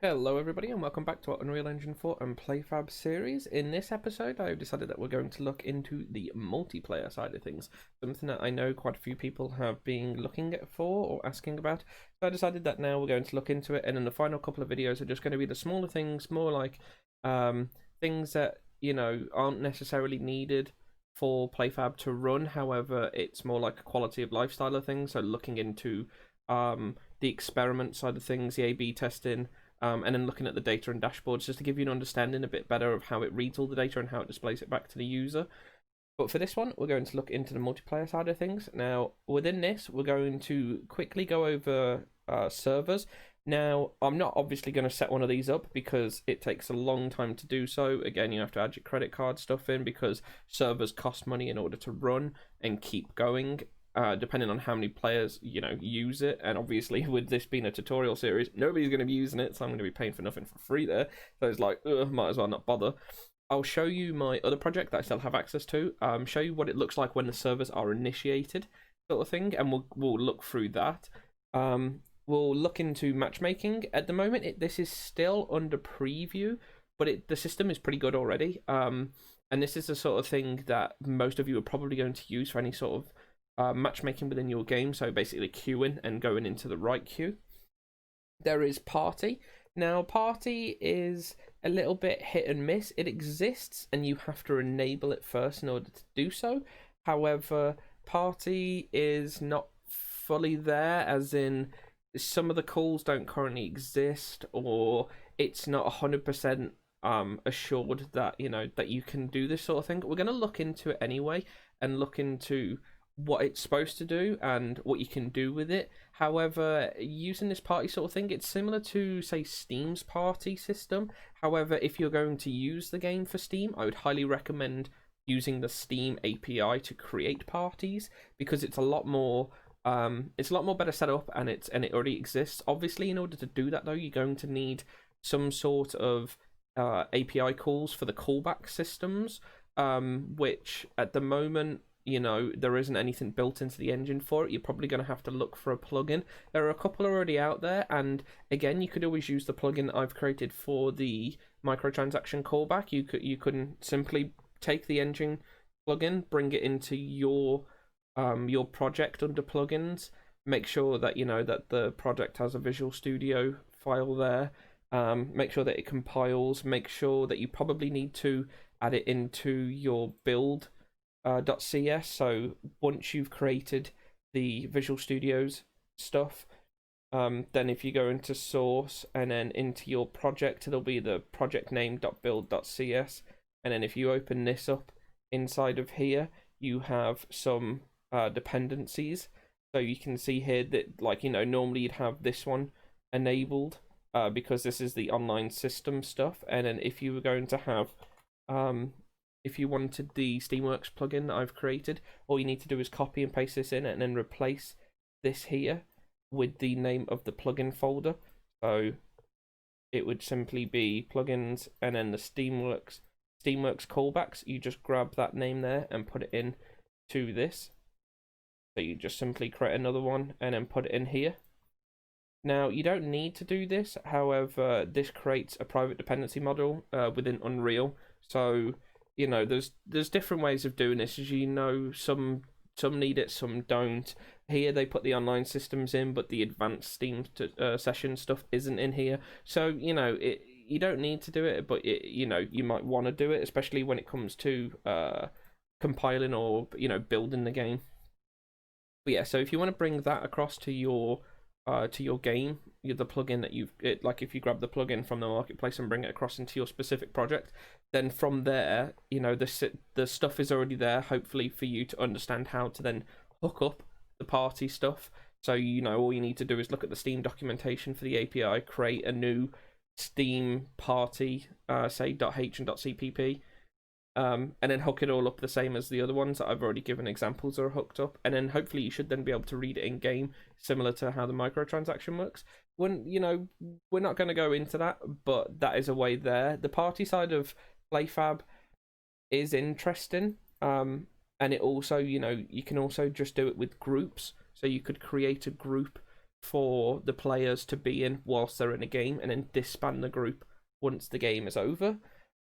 Hello everybody and welcome back to our Unreal Engine 4 and Playfab series. In this episode I've decided that we're going to look into the multiplayer side of things, something that I know quite a few people have been looking for or asking about. So I decided that now we're going to look into it, and then the final couple of videos are just going to be the smaller things, more like things that, aren't necessarily needed for Playfab to run. However, it's more like a quality of lifestyle of things, so looking into the experiment side of things, the A/B testing, and then looking at the data and dashboards just to give you an understanding a bit better of how it reads all the data and how it displays it back to the user. But for this one, we're going to look into the multiplayer side of things. Now, within this, we're going to quickly go over servers. Now, I'm not obviously going to set one of these up because it takes a long time to do so. Again, you have to add your credit card stuff in because servers cost money in order to run and keep going. Depending on how many players use it, and obviously with this being a tutorial series, nobody's going to be using it, so I'm going to be paying for nothing for free there. So it's like, might as well not bother. I'll show you my other project that I still have access to, show you what it looks like when the servers are initiated, sort of thing, and we'll look through that. We'll look into matchmaking. At the moment, this is still under preview, but the system is pretty good already. And this is the sort of thing that most of you are probably going to use for any sort of matchmaking within your game, so basically queuing and going into the right queue. There is Party. Now, Party is a little bit hit and miss. It exists, and you have to enable it first in order to do so. However, Party is not fully there, as in some of the calls don't currently exist, or it's not 100% assured that that you can do this sort of thing. We're going to look into it anyway and look into what it's supposed to do and what you can do with it. However, using this party sort of thing, it's similar to, say, Steam's party system. However, if you're going to use the game for Steam, I would highly recommend using the Steam API to create parties, because it's a lot more better set up, and it already exists. Obviously, in order to do that though, you're going to need some sort of API calls for the callback systems, which at the moment there isn't anything built into the engine for it. You're probably going to have to look for a plugin. There are a couple already out there, and again, you could always use the plugin I've created for the microtransaction callback. You couldn't simply take the engine plugin, bring it into your project under plugins, make sure that that the project has a Visual Studio file there, make sure that it compiles, make sure that you probably need to add it into your build .cs. So once you've created the Visual Studios stuff, then if you go into source and then into your project, it'll be the project name .build.cs, and then if you open this up, inside of here you have some dependencies. So you can see here that, like, normally you'd have this one enabled because this is the online system stuff, and then if you were going to have if you wanted the Steamworks plugin that I've created, all you need to do is copy and paste this in and then replace this here with the name of the plugin folder. So it would simply be plugins and then the Steamworks callbacks. You just grab that name there and put it in to this. So you just simply create another one and then put it in here. Now, you don't need to do this. However, this creates a private dependency model within Unreal. So there's different ways of doing this. As some need it, some don't. Here they put the online systems in, but the advanced Steam session stuff isn't in here. So you don't need to do it, but you might want to do it, especially when it comes to compiling or building the game. But yeah, so if you want to bring that across to your game, the plugin that like if you grab the plugin from the marketplace and bring it across into your specific project, then from there, the stuff is already there, hopefully, for you to understand how to then hook up the party stuff. So all you need to do is look at the Steam documentation for the API, create a new Steam party, say .h and .cpp, and then hook it all up the same as the other ones that I've already given examples are hooked up, and then hopefully you should then be able to read it in game, similar to how the microtransaction works. When we're not going to go into that, but that is a way there. The party side of Playfab is interesting, and it also you can also just do it with groups. So you could create a group for the players to be in whilst they're in a game, and then disband the group once the game is over.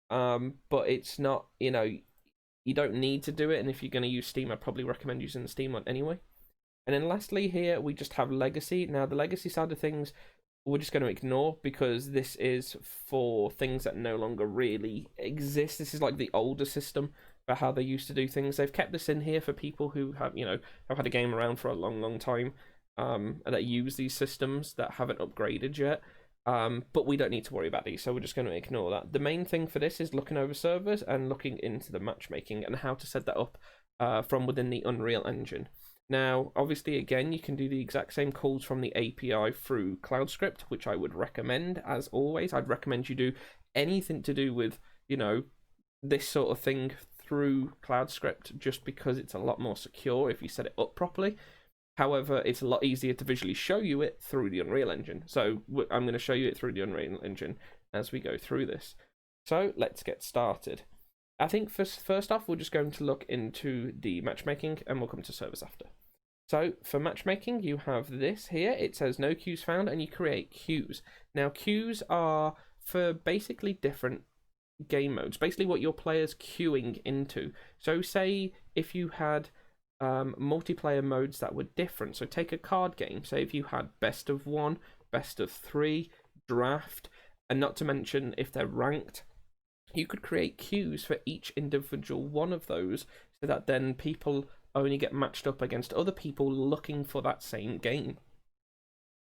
But it's not, you don't need to do it, and if you're going to use Steam, I'd probably recommend using the Steam one anyway. And then lastly here, we just have legacy. Now, the legacy side of things, we're just going to ignore because this is for things that no longer really exist. This is like the older system for how they used to do things. They've kept this in here for people who have, have had a game around for a long, long time, and that use these systems that haven't upgraded yet. But we don't need to worry about these, so we're just going to ignore that. The main thing for this is looking over servers and looking into the matchmaking and how to set that up from within the Unreal Engine. Now, obviously, again, you can do the exact same calls from the API through CloudScript, which I would recommend, as always. I'd recommend you do anything to do with, this sort of thing through CloudScript, just because it's a lot more secure if you set it up properly. However, it's a lot easier to visually show you it through the Unreal Engine. So I'm going to show you it through the Unreal Engine as we go through this. So let's get started. I think first off, we're just going to look into the matchmaking, and we'll come to servers after. So for matchmaking, you have this here. It says no queues found, and you create queues. Now, queues are for basically different game modes, basically what your player's queuing into. So say if you had multiplayer modes that were different. So take a card game. Say if you had best of 1, best of 3, draft, and not to mention if they're ranked, you could create queues for each individual one of those, so that then people only get matched up against other people looking for that same game.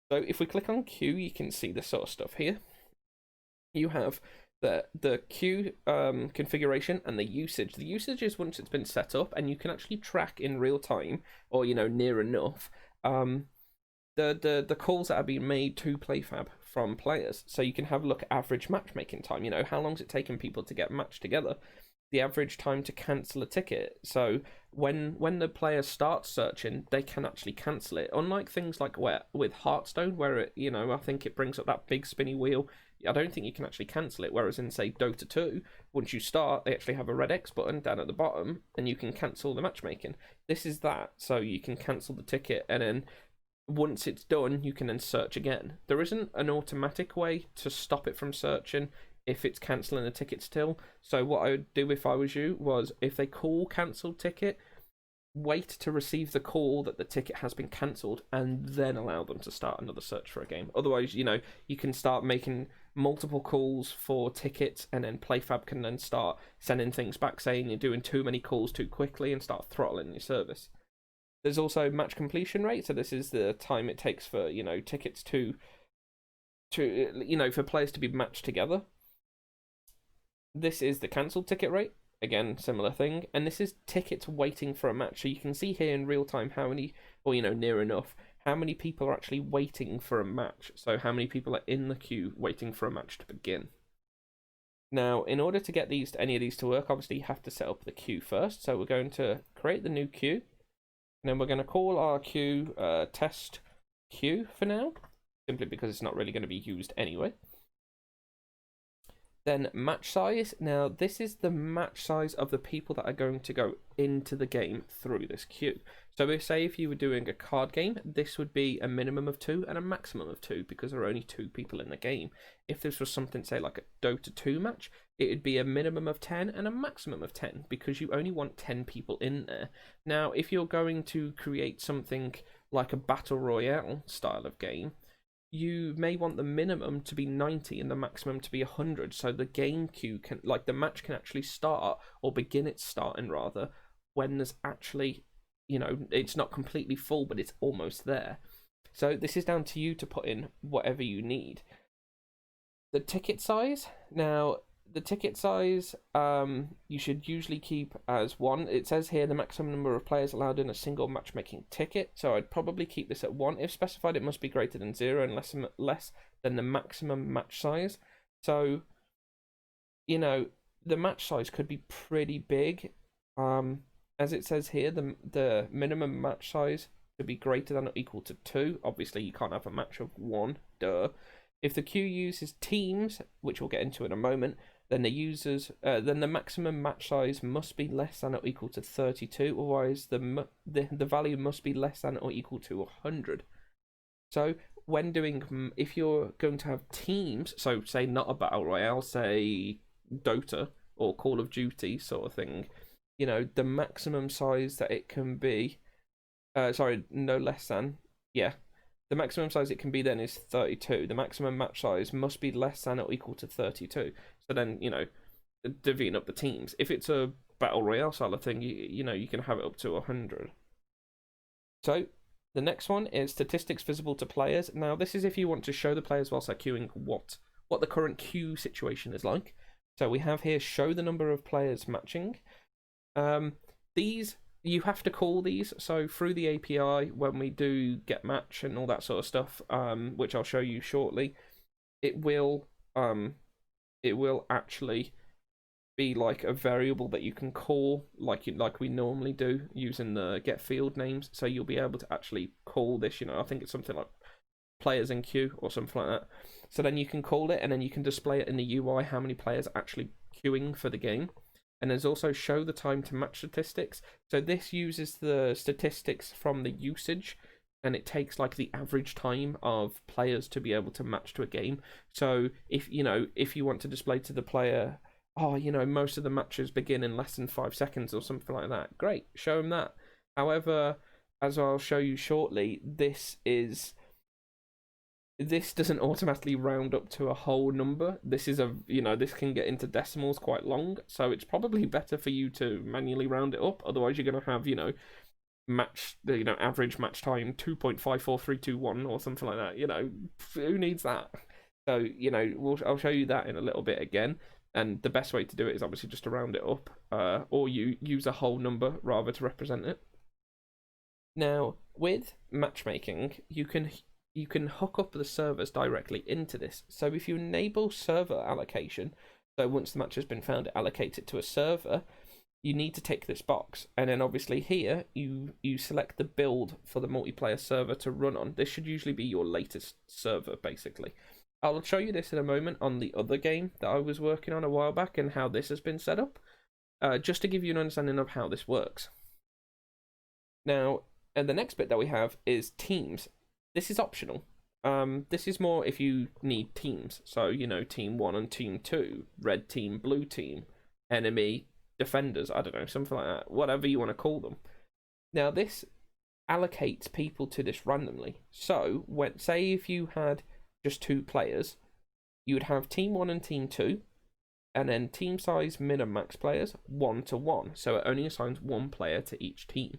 So if we click on queue, you can see this sort of stuff here. You have the queue configuration and the usage. The usage is once it's been set up, and you can actually track in real time, or near enough, the calls that are being made to Playfab from players. So you can have a look at average matchmaking time. How long's it taken people to get matched together? The average time to cancel a ticket. So when the player starts searching, they can actually cancel it. Unlike things like with Hearthstone, where it, I think it brings up that big spinny wheel. I don't think you can actually cancel it. Whereas in, say, Dota 2, once you start, they actually have a red X button down at the bottom, and you can cancel the matchmaking. This is that, so you can cancel the ticket, and then once it's done, you can then search again. There isn't an automatic way to stop it from searching if it's cancelling the ticket still. So what I would do if I was you was, if they call cancelled ticket, wait to receive the call that the ticket has been cancelled, and then allow them to start another search for a game. Otherwise, you can start making multiple calls for tickets, and then Playfab can then start sending things back saying you're doing too many calls too quickly, and start throttling your service. There's also match completion rate, so this is the time it takes for tickets to for players to be matched together. This is the cancelled ticket rate, again similar thing, and this is tickets waiting for a match. So you can see here in real time how many, or near enough, how many people are actually waiting for a match. So how many people are in the queue waiting for a match to begin. Now, in order to get any of these to work, obviously you have to set up the queue first. So we're going to create the new queue, and then we're going to call our queue test queue for now, simply because it's not really going to be used anyway. Then match size. Now, this is the match size of the people that are going to go into the game through this queue. So if you were doing a card game, this would be a minimum of 2 and a maximum of 2, because there are only 2 people in the game. If this was something, say, like a Dota 2 match, it would be a minimum of 10 and a maximum of 10, because you only want 10 people in there. Now, if you're going to create something like a Battle Royale style of game, you may want the minimum to be 90 and the maximum to be 100, so the game queue can, the match can actually start, or begin its starting rather, when there's actually, it's not completely full, but it's almost there. So this is down to you to put in whatever you need. The ticket size. Now, the ticket size, you should usually keep as 1. It says here the maximum number of players allowed in a single matchmaking ticket, so I'd probably keep this at 1. If specified, it must be greater than 0 and less than the maximum match size. So, the match size could be pretty big. As it says here, the minimum match size could be greater than or equal to 2. Obviously, you can't have a match of 1, duh. If the queue uses teams, which we'll get into in a moment, then the maximum match size must be less than or equal to 32. Otherwise, the value must be less than or equal to 100. So when doing, if you're going to have teams, so say not a battle royale, say Dota or Call of Duty sort of thing, the maximum size that it can be, sorry, no less than, yeah, the maximum size it can be then is 32. The maximum match size must be less than or equal to 32. So then, divvying up the teams. If it's a battle royale style of thing, you can have it up to 100. So the next one is statistics visible to players. Now this is if you want to show the players whilst they're queuing what the current queue situation is like. So we have here show the number of players matching. These you have to call these. So through the API when we do get match and all that sort of stuff, which I'll show you shortly, it will actually be like a variable that you can call like we normally do using the get field names. So you'll be able to actually call this, I think it's something like players in queue or something like that. So then you can call it and then you can display it in the UI how many players are actually queuing for the game. And there's also show the time to match statistics. So this uses the statistics from the usage and it takes like the average time of players to be able to match to a game. So if you want to display to the player, most of the matches begin in less than 5 seconds or something like that, great, show them that. However, as I'll show you shortly, this doesn't automatically round up to a whole number. This is this can get into decimals quite long, so it's probably better for you to manually round it up. Otherwise you're going to have average match time 2.54321 or something like that. Who needs that? So I'll show you that in a little bit again. And the best way to do it is obviously just to round it up, or you use a whole number rather to represent it. Now, with matchmaking, you can hook up the servers directly into this. So if you enable server allocation, so once the match has been found, allocate it to a server, you need to tick this box. And then obviously here, you select the build for the multiplayer server to run on. This should usually be your latest server, basically. I'll show you this in a moment on the other game that I was working on a while back and how this has been set up, just to give you an understanding of how this works. Now, and the next bit that we have is teams. This is optional. This is more if you need teams. So, team 1 and team 2, red team, blue team, enemy, defenders, I don't know, something like that, whatever you want to call them. Now, this allocates people to this randomly. So, say if you had just 2 players, you would have team 1 and team 2, and then team size min and max players 1 to 1. So it only assigns 1 player to each team.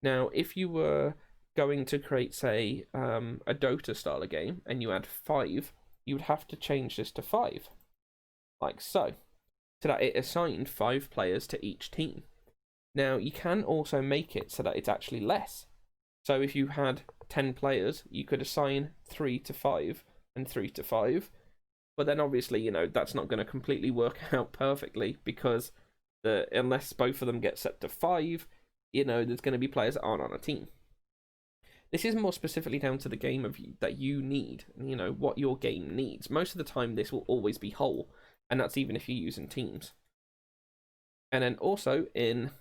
Now, if you were going to create, say, a Dota style of game, and you had 5, you would have to change this to 5, like so that it assigned 5 players to each team. Now, you can also make it so that it's actually less. So if you had 10 players, you could assign 3 to 5 and 3 to 5, but then obviously that's not going to completely work out perfectly, because unless both of them get set to 5, there's going to be players that aren't on a team. This is more specifically down to the game that you need, what your game needs. Most of the time this will always be whole, and that's even if you're using teams. And then also in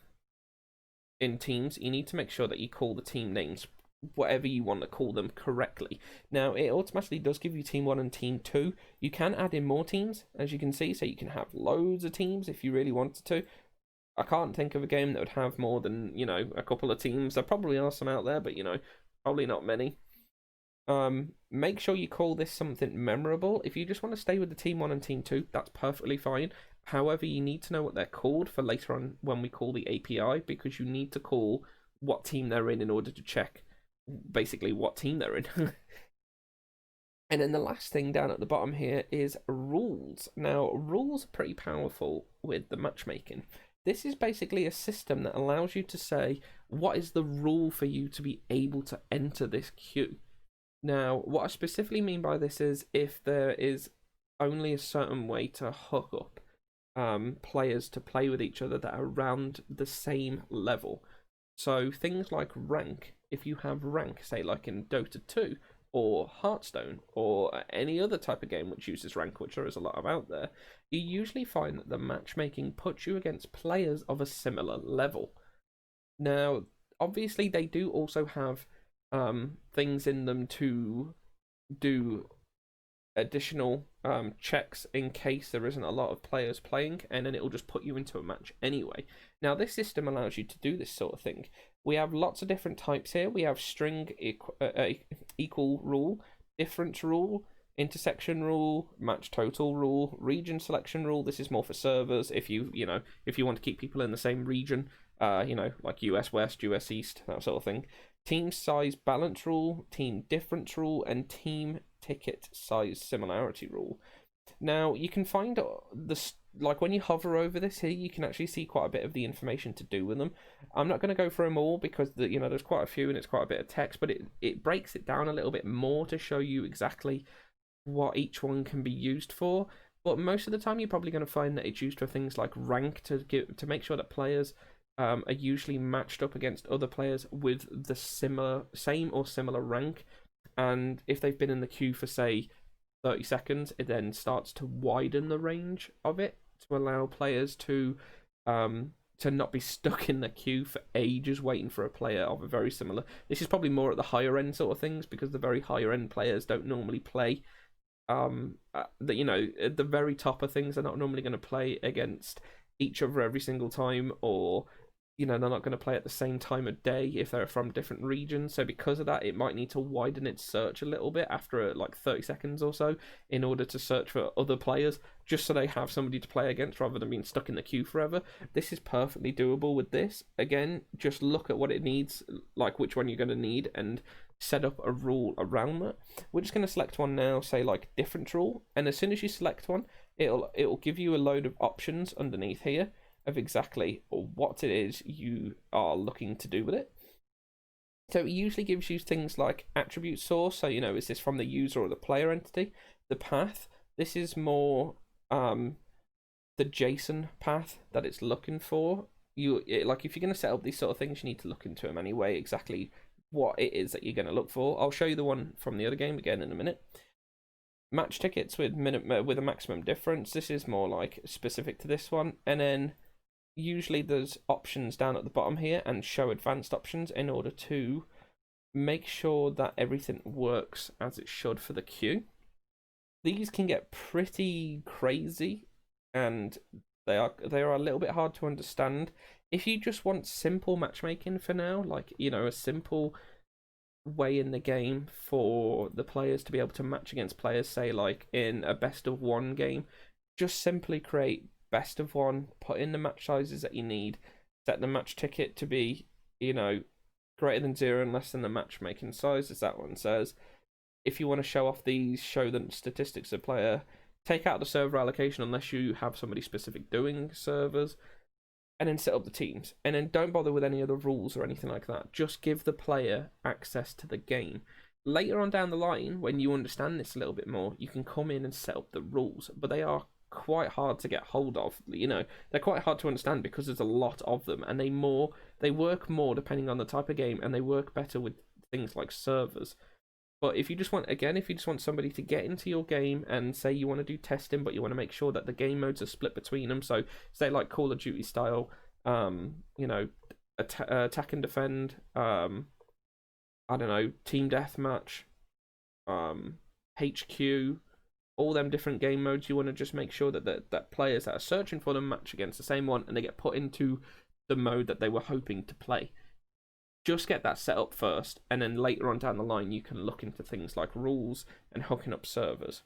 teams, you need to make sure that you call the team names, whatever you want to call them, correctly. Now, it automatically does give you team 1 and team 2. You can add in more teams, as you can see, so you can have loads of teams if you really wanted to. I can't think of a game that would have more than, a couple of teams. There probably are some out there, but, probably not many. Make sure you call this something memorable. If you just want to stay with the team 1 and team 2, that's perfectly fine. However, you need to know what they're called for later on when we call the API, because you need to call what team they're in order to check basically what team they're in. And then the last thing down at the bottom here is rules. Now, rules are pretty powerful with the matchmaking. This is basically a system that allows you to say what is the rule for you to be able to enter this queue. Now, what I specifically mean by this is if there is only a certain way to hook up players to play with each other that are around the same level. So things like rank, if you have rank, say like in Dota 2 or Hearthstone or any other type of game which uses rank, which there is a lot of out there, you usually find that the matchmaking puts you against players of a similar level. Now, obviously they do also have things in them to do additional checks in case there isn't a lot of players playing, and then it'll just put you into a match anyway. Now, this system allows you to do this sort of thing. We have lots of different types here. We have string equal rule, difference rule, intersection rule, match total rule, region selection rule. This is more for servers if you want to keep people in the same region, like US West, US East, that sort of thing. Team size balance rule, team difference rule, and team ticket size similarity rule. Now, you can find like when you hover over this here, you can actually see quite a bit of the information to do with them. I'm not going to go through them all because there's quite a few and it's quite a bit of text, but it breaks it down a little bit more to show you exactly what each one can be used for. But most of the time, you're probably going to find that it's used for things like rank to make sure that players are usually matched up against other players with the same or similar rank. And if they've been in the queue for, say, 30 seconds, it then starts to widen the range of it to allow players to not be stuck in the queue for ages waiting for a player of a very similar. This is probably more at the higher end sort of things, because the very higher end players don't normally play. At the very top of things, they're not normally going to play against each other every single time, or they're not going to play at the same time of day if they're from different regions. So because of that, it might need to widen its search a little bit after like 30 seconds or so in order to search for other players, just so they have somebody to play against rather than being stuck in the queue forever. This is perfectly doable with this. Again, just look at what it needs, like which one you're going to need, and set up a rule around that. We're just going to select one now, say like different rule, and as soon as you select one, it'll give you a load of options underneath here of exactly what it is you are looking to do with it. So it usually gives you things like attribute source, so is this from the user or the player entity? The path, this is more the JSON path that it's looking for. Like if you're going to set up these sort of things, you need to look into them anyway, exactly what it is that you're going to look for. I'll show you the one from the other game again in a minute. Match tickets with a maximum difference. This is more like specific to this one. And then usually there's options down at the bottom here and show advanced options in order to make sure that everything works as it should for the queue. These can get pretty crazy and they are a little bit hard to understand. If you just want simple matchmaking for now, like a simple way in the game for the players to be able to match against players, say like in a best of one game, just simply create best of one, put in the match sizes that you need, set the match ticket to be greater than 0 and less than the matchmaking size, as that one says. If you want to show off these, show the statistics of player, take out the server allocation unless you have somebody specific doing servers, and then set up the teams. And then don't bother with any other rules or anything like that. Just give the player access to the game. Later on down the line, when you understand this a little bit more, you can come in and set up the rules, but they are quite hard to get hold of. They're quite hard to understand because there's a lot of them, and they work more depending on the type of game, and they work better with things like servers. But if you just want somebody to get into your game and say you want to do testing, but you want to make sure that the game modes are split between them, so say like Call of Duty style, attack and defend, team deathmatch, HQ, all them different game modes, you want to just make sure that players that are searching for them match against the same one and they get put into the mode that they were hoping to play. Just get that set up first, and then later on down the line you can look into things like rules and hooking up servers.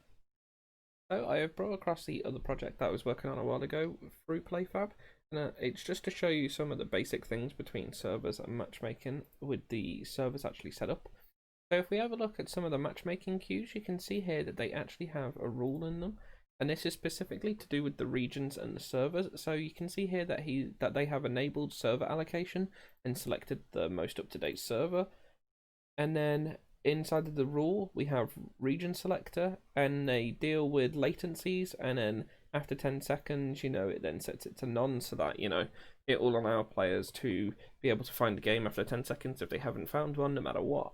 So I have brought across the other project that I was working on a while ago through Playfab, and it's just to show you some of the basic things between servers and matchmaking with the servers actually set up. So if we have a look at some of the matchmaking cues, you can see here that they actually have a rule in them, and this is specifically to do with the regions and the servers. So you can see here that they have enabled server allocation and selected the most up-to-date server. And then inside of the rule, we have region selector, and they deal with latencies, and then after 10 seconds, it then sets it to none, so that, it will allow players to be able to find the game after 10 seconds if they haven't found one, no matter what.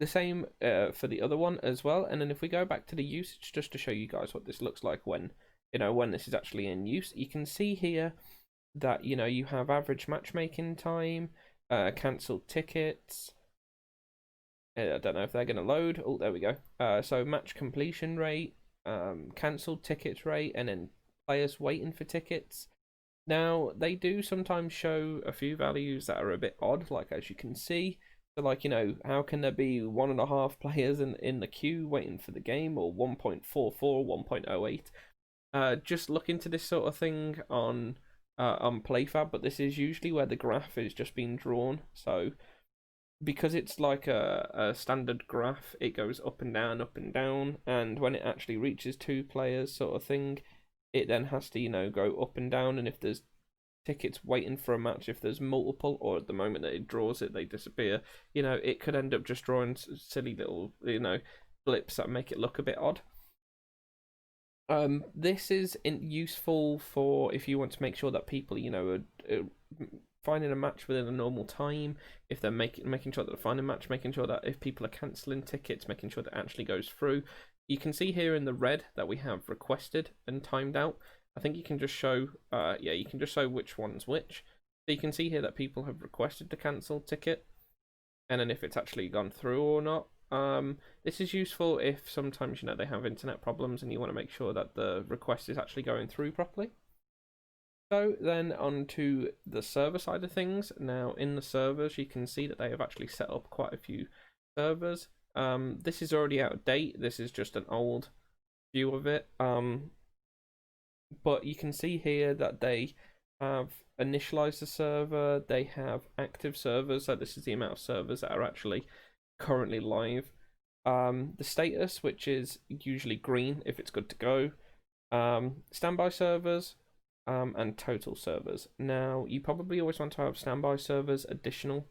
The same for the other one as well. And then if we go back to the usage, just to show you guys what this looks like when this is actually in use, you can see here that you have average matchmaking time, cancelled tickets, I don't know if they're going to load. Oh, there we go. So match completion rate, cancelled tickets rate, and then players waiting for tickets. Now, they do sometimes show a few values that are a bit odd, like as you can see. So, like, how can there be 1.5 players in the queue waiting for the game, or 1.44, 1.08? Just look into this sort of thing on Playfab, but this is usually where the graph is just being drawn. So, because it's like a standard graph, it goes up and down, and when it actually reaches 2 players sort of thing, it then has to, go up and down, and if there's tickets waiting for a match, if there's multiple, or at the moment that it draws it, they disappear, it could end up just drawing silly little, blips that make it look a bit odd. This is useful for if you want to make sure that people, are finding a match within a normal time, if they're making sure that they're finding a match, making sure that if people are cancelling tickets, making sure that it actually goes through. You can see here in the red that we have requested and timed out. I think you can just show, you can just show which one's which. So you can see here that people have requested the cancelled ticket, and then if it's actually gone through or not. This is useful if sometimes, they have internet problems and you want to make sure that the request is actually going through properly. So then on to the server side of things. Now in the servers, you can see that they have actually set up quite a few servers. This is already out of date. This is just an old view of it. But you can see here that they have initialized the server. They have active servers. So this is the amount of servers that are actually currently live. The status, which is usually green if it's good to go. Standby servers. And total servers. Now, you probably always want to have standby servers additional.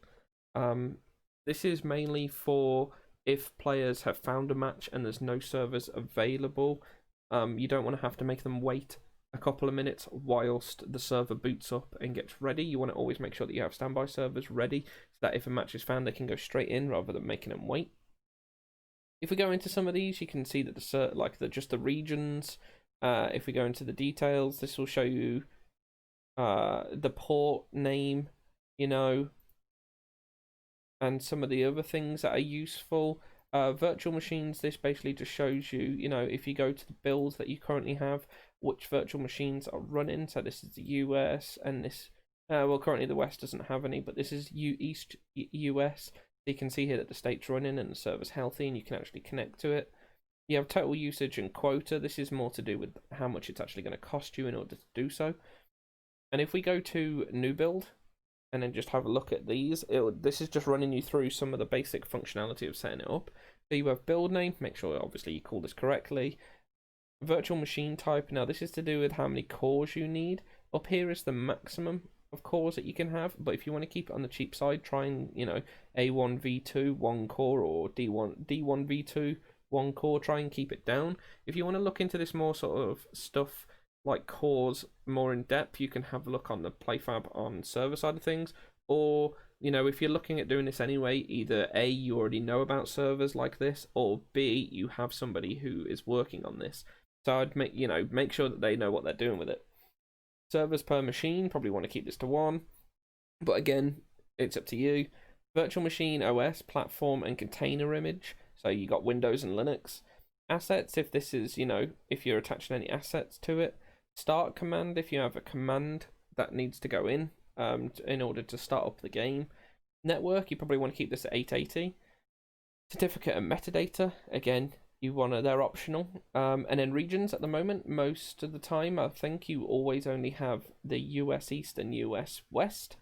This is mainly for if players have found a match and there's no servers available. You don't want to have to make them wait a couple of minutes whilst the server boots up and gets ready. You want to always make sure that you have standby servers ready so that if a match is found, they can go straight in rather than making them wait. If we go into some of these, you can see that just the regions. If we go into the details, this will show you the port name, and some of the other things that are useful. Virtual machines, this basically just shows you, if you go to the builds that you currently have, which virtual machines are running. So this is the US, and this, currently the West doesn't have any, but this is East US. So you can see here that the state's running and the server's healthy, and you can actually connect to it. You have total usage and quota. This is more to do with how much it's actually going to cost you in order to do so. And if we go to new build and then just have a look at these, this is just running you through some of the basic functionality of setting it up. So you have build name, make sure obviously you call this correctly. Virtual machine type, now this is to do with how many cores you need. Up here is the maximum of cores that you can have, but if you want to keep it on the cheap side, try and, A1v2 1 core or D1v2 1 core, try and keep it down. If you want to look into this more sort of stuff like cores more in depth, you can have a look on the Playfab on server side of things, or if you're looking at doing this anyway, either A, you already know about servers like this, or B, you have somebody who is working on this. So I'd make sure that they know what they're doing with it. Servers per machine, probably want to keep this to 1, but again, it's up to you. Virtual machine OS, platform, and container image. So you got Windows and Linux. Assets, if this is, if you're attaching any assets to it. Start command, if you have a command that needs to go in order to start up the game. Network, you probably want to keep this at 880. Certificate and metadata, again, they're optional. And then regions at the moment, most of the time, I think you always only have the US East and US West.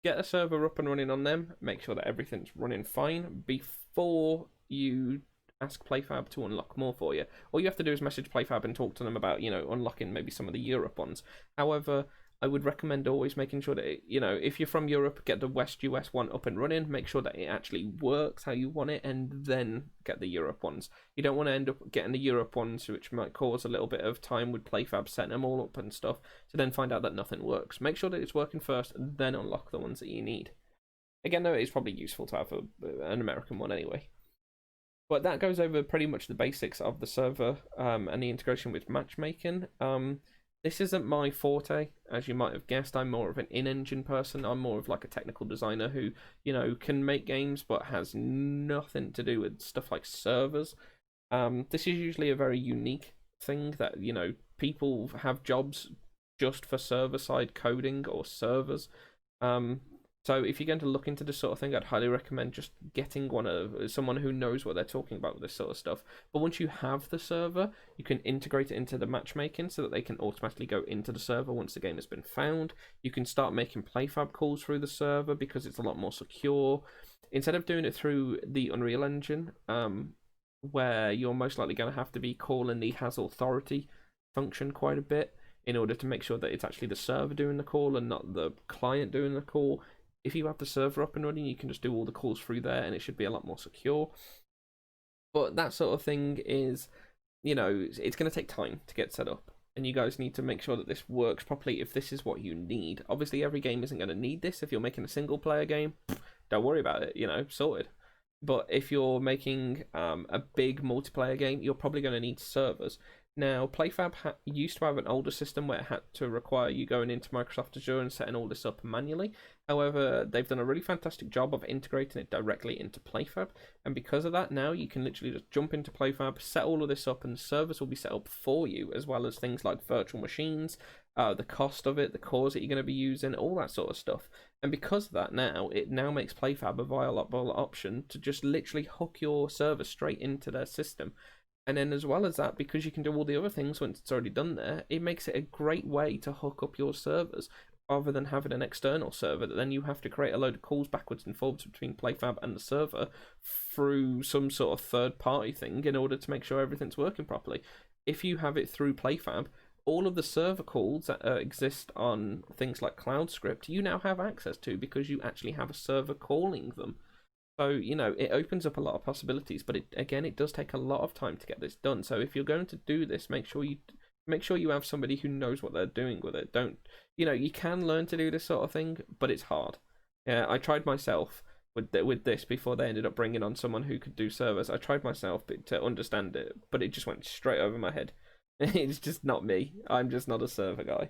Get a server up and running on them. Make sure that everything's running fine before you ask Playfab to unlock more for you. All you have to do is message Playfab and talk to them about, unlocking maybe some of the Europe ones. However, I would recommend always making sure that, if you're from Europe, get the West US one up and running. Make sure that it actually works how you want it, and then get the Europe ones. You don't want to end up getting the Europe ones, which might cause a little bit of time with Playfab setting them all up and stuff, to then find out that nothing works. Make sure that it's working first, and then unlock the ones that you need. Again, though, it's probably useful to have an American one anyway. But that goes over pretty much the basics of the server and the integration with matchmaking. This isn't my forte, as you might have guessed. I'm more of an in-engine person. I'm more of like a technical designer who, can make games but has nothing to do with stuff like servers. This is usually a very unique thing that, people have jobs just for server-side coding or servers. So if you're going to look into this sort of thing, I'd highly recommend just getting someone who knows what they're talking about with this sort of stuff. But once you have the server, you can integrate it into the matchmaking so that they can automatically go into the server once the game has been found. You can start making Playfab calls through the server because it's a lot more secure. Instead of doing it through the Unreal Engine, where you're most likely going to have to be calling the has authority function quite a bit in order to make sure that it's actually the server doing the call and not the client doing the call. If you have the server up and running, you can just do all the calls through there and it should be a lot more secure. But that sort of thing is, it's going to take time to get set up. And you guys need to make sure that this works properly if this is what you need. Obviously, every game isn't going to need this. If you're making a single player game, don't worry about it, sorted. But if you're making a big multiplayer game, you're probably going to need servers. Now, Playfab used to have an older system where it had to require you going into Microsoft Azure and setting all this up manually. However, they've done a really fantastic job of integrating it directly into Playfab. And because of that, now you can literally just jump into Playfab, set all of this up, and servers will be set up for you, as well as things like virtual machines, the cost of it, the cores that you're going to be using, all that sort of stuff. And because of that it now makes Playfab a viable option to just literally hook your server straight into their system. And then as well as that, because you can do all the other things once it's already done there, it makes it a great way to hook up your servers rather than having an external server that then you have to create a load of calls backwards and forwards between Playfab and the server through some sort of third-party thing in order to make sure everything's working properly. If you have it through Playfab, all of the server calls that exist on things like CloudScript, you now have access to because you actually have a server calling them. So, it opens up a lot of possibilities, but it does take a lot of time to get this done. So if you're going to do this, make sure you have somebody who knows what they're doing with it. You can learn to do this sort of thing, but it's hard. Yeah, I tried myself with this before they ended up bringing on someone who could do servers. I tried myself to understand it, but it just went straight over my head. It's just not me. I'm just not a server guy.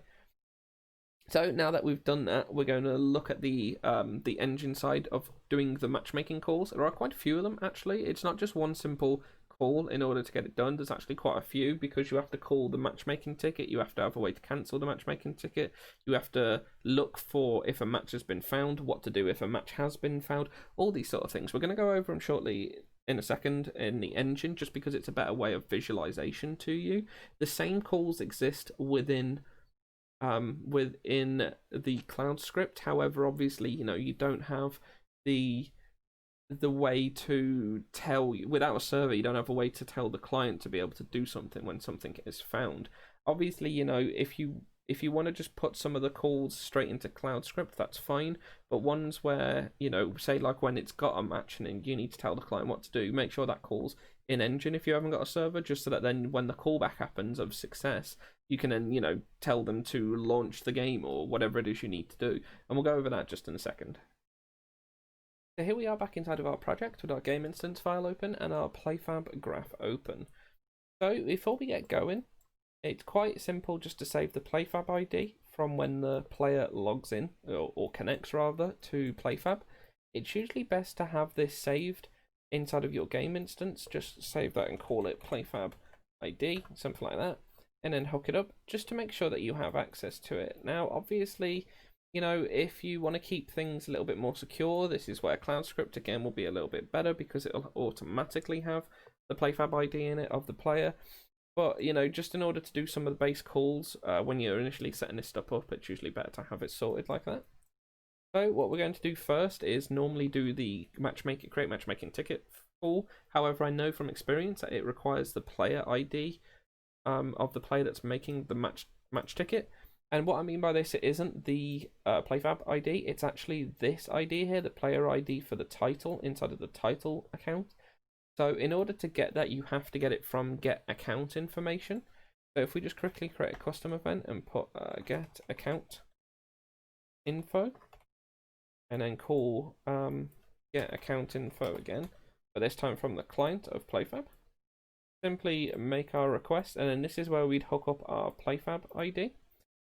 So now that we've done that, we're going to look at the engine side of doing the matchmaking calls. There are quite a few of them, actually. It's not just one simple call in order to get it done. There's actually quite a few because you have to call the matchmaking ticket. You have to have a way to cancel the matchmaking ticket. You have to look for if a match has been found, what to do if a match has been found, all these sort of things. We're going to go over them shortly in a second in the engine just because it's a better way of visualization to you. The same calls exist within the cloud script. However, obviously, you don't have the way to tell, without a server, you don't have a way to tell the client to be able to do something when something is found. Obviously, if you want to just put some of the calls straight into cloud script, that's fine. But ones where, say like when it's got a match and then you need to tell the client what to do, make sure that call's in engine if you haven't got a server, just so that then when the callback happens of success, you can then, tell them to launch the game or whatever it is you need to do. And we'll go over that just in a second. So here we are back inside of our project with our game instance file open and our Playfab graph open. So before we get going, it's quite simple just to save the Playfab ID from when the player logs in, or connects rather, to Playfab. It's usually best to have this saved inside of your game instance. Just save that and call it Playfab ID, something like that, and then hook it up just to make sure that you have access to it. Now, obviously, if you want to keep things a little bit more secure, this is where CloudScript again will be a little bit better because it'll automatically have the Playfab ID in it of the player. But, just in order to do some of the base calls, when you're initially setting this stuff up, it's usually better to have it sorted like that. So what we're going to do first is normally do the create matchmaking ticket call. However, I know from experience that it requires the player ID of the player that's making the match ticket. And what I mean by this, it isn't the Playfab ID, it's actually this ID here, the player ID for the title inside of the title account. So in order to get that, you have to get it from get account information. So if we just quickly create a custom event and put get account info, and then call get account info again, but this time from the client of Playfab. Simply make our request, and then this is where we'd hook up our Playfab ID.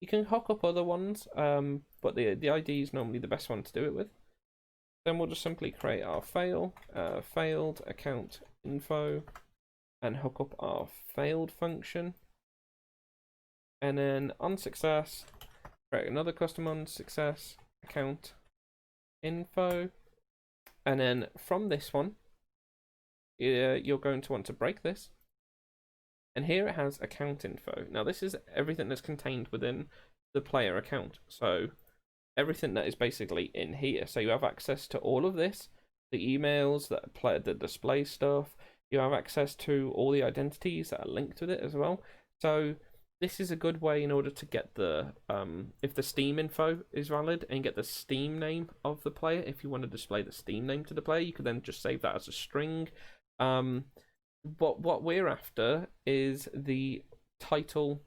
You can hook up other ones, but the ID is normally the best one to do it with. Then we'll just simply create our failed account info, and hook up our failed function. And then on success, create another custom on success account info. And then from this one, you're going to want to break this. And here it has account info. Now this is everything that's contained within the player account. So everything that is basically in here. So you have access to all of this, the emails that play the display stuff. You have access to all the identities that are linked with it as well. So this is a good way in order to get the if the Steam info is valid, and get the Steam name of the player. If you want to display the Steam name to the player, you could then just save that as a string. But what we're after is the title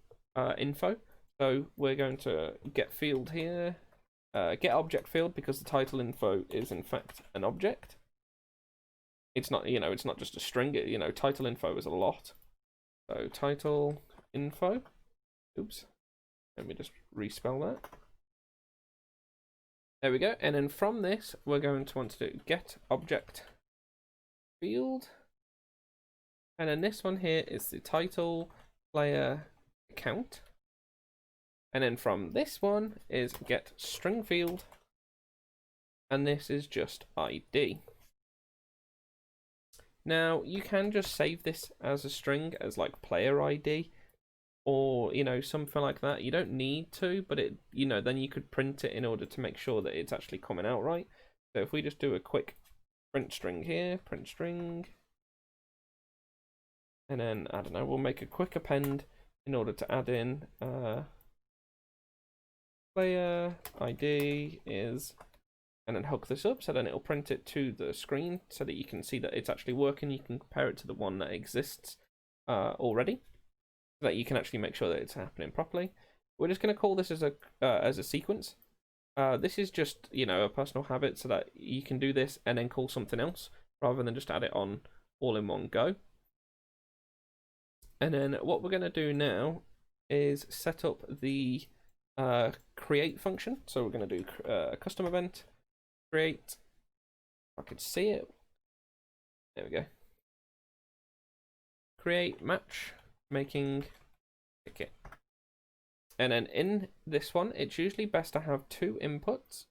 info. So we're going to get field here, get object field, because the title info is in fact an object. It's not, it's not just a string. Title info is a lot. So title info. Oops. Let me just respell that. There we go. And then from this, we're going to want to do get object field. And then this one here is the title player account. And then from this one is get string field. And this is just ID. Now you can just save this as a string as like player ID, or something like that. You don't need to, but it then you could print it in order to make sure that it's actually coming out right. So if we just do a quick print string here, print string. And then, I don't know, we'll make a quick append in order to add in player ID is, and then hook this up, so then it'll print it to the screen so that you can see that it's actually working. You can compare it to the one that exists already, so that you can actually make sure that it's happening properly. We're just going to call this as a sequence. This is just, a personal habit, so that you can do this and then call something else, rather than just add it on all in one go. And then what we're going to do now is set up the create function. So we're going to do a custom event, create. If I could see it. There we go. Create matchmaking ticket. And then in this one, it's usually best to have two inputs.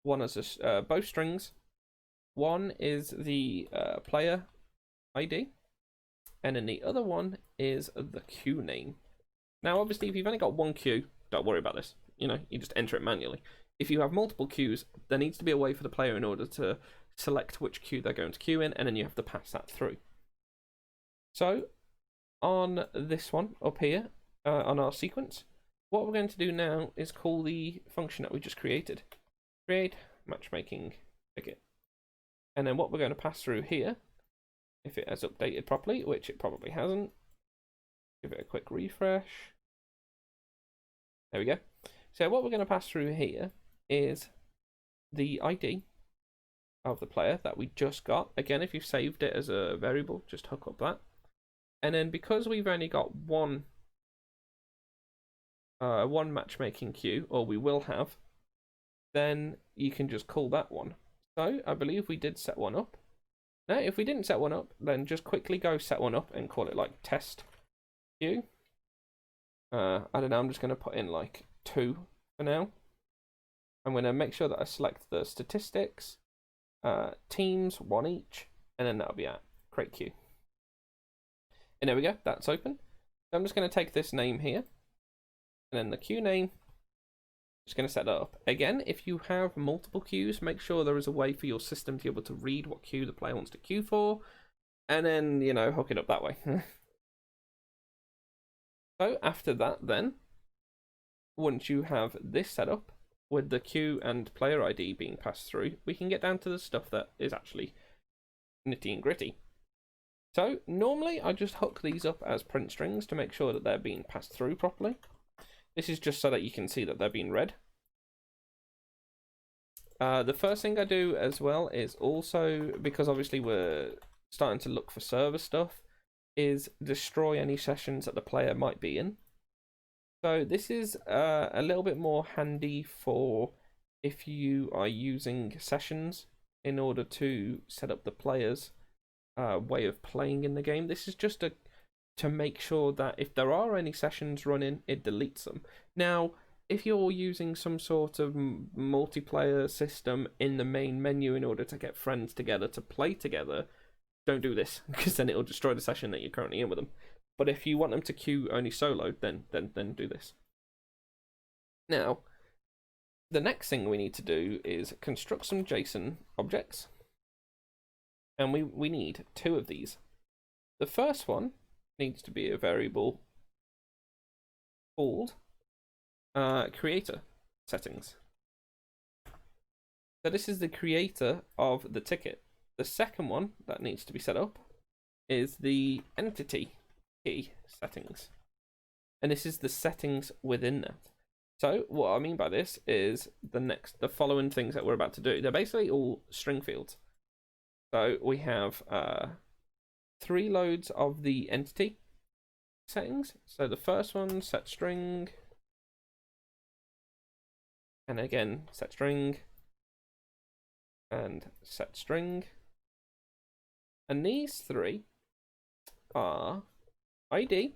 One is both strings. One is the player ID. And then the other one is the queue name. Now, obviously, if you've only got one queue, don't worry about this. You just enter it manually. If you have multiple queues, there needs to be a way for the player in order to select which queue they're going to queue in, and then you have to pass that through. So, on this one up here, on our sequence, what we're going to do now is call the function that we just created. Create matchmaking ticket. And then what we're going to pass through here, if it has updated properly, which it probably hasn't. Give it a quick refresh. There we go. So what we're going to pass through here is the ID of the player that we just got. Again, if you've saved it as a variable, just hook up that. And then because we've only got one matchmaking queue, or we will have, then you can just call that one. So I believe we did set one up. Now, if we didn't set one up, then just quickly go set one up and call it like test queue. I don't know, I'm just going to put in like 2 for now. I'm going to make sure that I select the statistics, teams, 1 each, and then that'll be at create queue. And there we go, that's open. So I'm just going to take this name here, and then the queue name. Just going to set that up. Again, if you have multiple queues, make sure there is a way for your system to be able to read what queue the player wants to queue for, and then, hook it up that way. So after that then, once you have this set up, with the queue and player ID being passed through, we can get down to the stuff that is actually nitty and gritty. So normally I just hook these up as print strings to make sure that they're being passed through properly. This is just so that you can see that they're being read. The first thing I do as well is also, because obviously we're starting to look for server stuff, is destroy any sessions that the player might be in. So this is a little bit more handy for if you are using sessions in order to set up the player's way of playing in the game. This is just to make sure that if there are any sessions running, it deletes them. Now, if you're using some sort of multiplayer system in the main menu in order to get friends together to play together, don't do this, because then it'll destroy the session that you're currently in with them. But if you want them to queue only solo, then do this. Now, the next thing we need to do is construct some Json objects. And we need 2 of these. The first one needs to be a variable called creator settings. So this is the creator of the ticket. The second one that needs to be set up is the entity key settings. And this is the settings within that. So what I mean by this is the following things that we're about to do. They're basically all string fields. So we have 3 loads of the entity settings. So the first one, set string, and again set string, and set string. And these 3 are ID.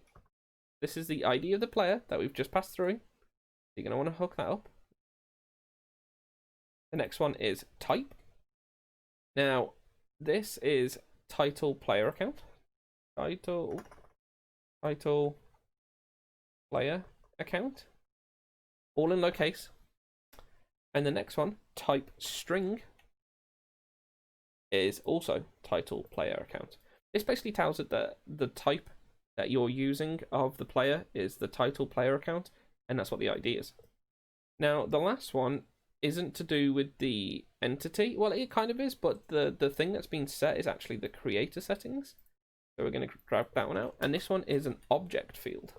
This is the ID of the player that we've just passed through. You're going to want to hook that up. The next one is type. Now, this is title player account. Title player account. All in lowercase. And the next one, type string, is also title player account. This basically tells it that the type that you're using of the player is the title player account, and that's what the ID is. Now, the last one isn't to do with the entity. Well, it kind of is, but the thing that's been set is actually the creator settings. So we're going to grab that one out. And this one is an object field.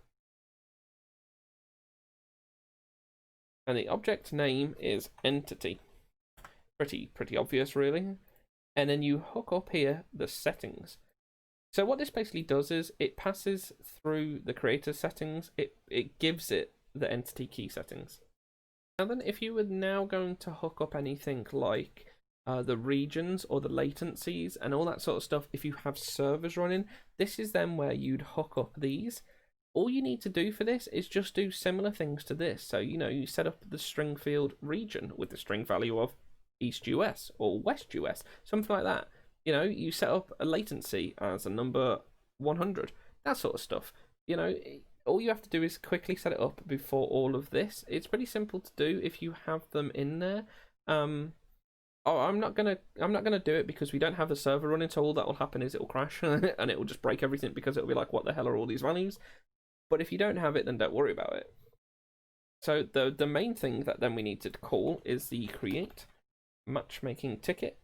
And the object name is entity. Pretty obvious, really. And then you hook up here the settings. So what this basically does is it passes through the creator settings. It gives it the entity key settings. And then if you were now going to hook up anything like the regions or the latencies and all that sort of stuff, if you have servers running, this is then where you'd hook up these. All you need to do for this is just do similar things to this. So, you set up the string field region with the string value of East US or West US, something like that. You set up a latency as a number 100, that sort of stuff. All you have to do is quickly set it up before all of this. It's pretty simple to do if you have them in there. I'm not gonna do it because we don't have the server running, so all that will happen is it will crash and it will just break everything because it'll be like, what the hell are all these values? But if you don't have it, then don't worry about it. So the main thing that then we need to call is the create matchmaking ticket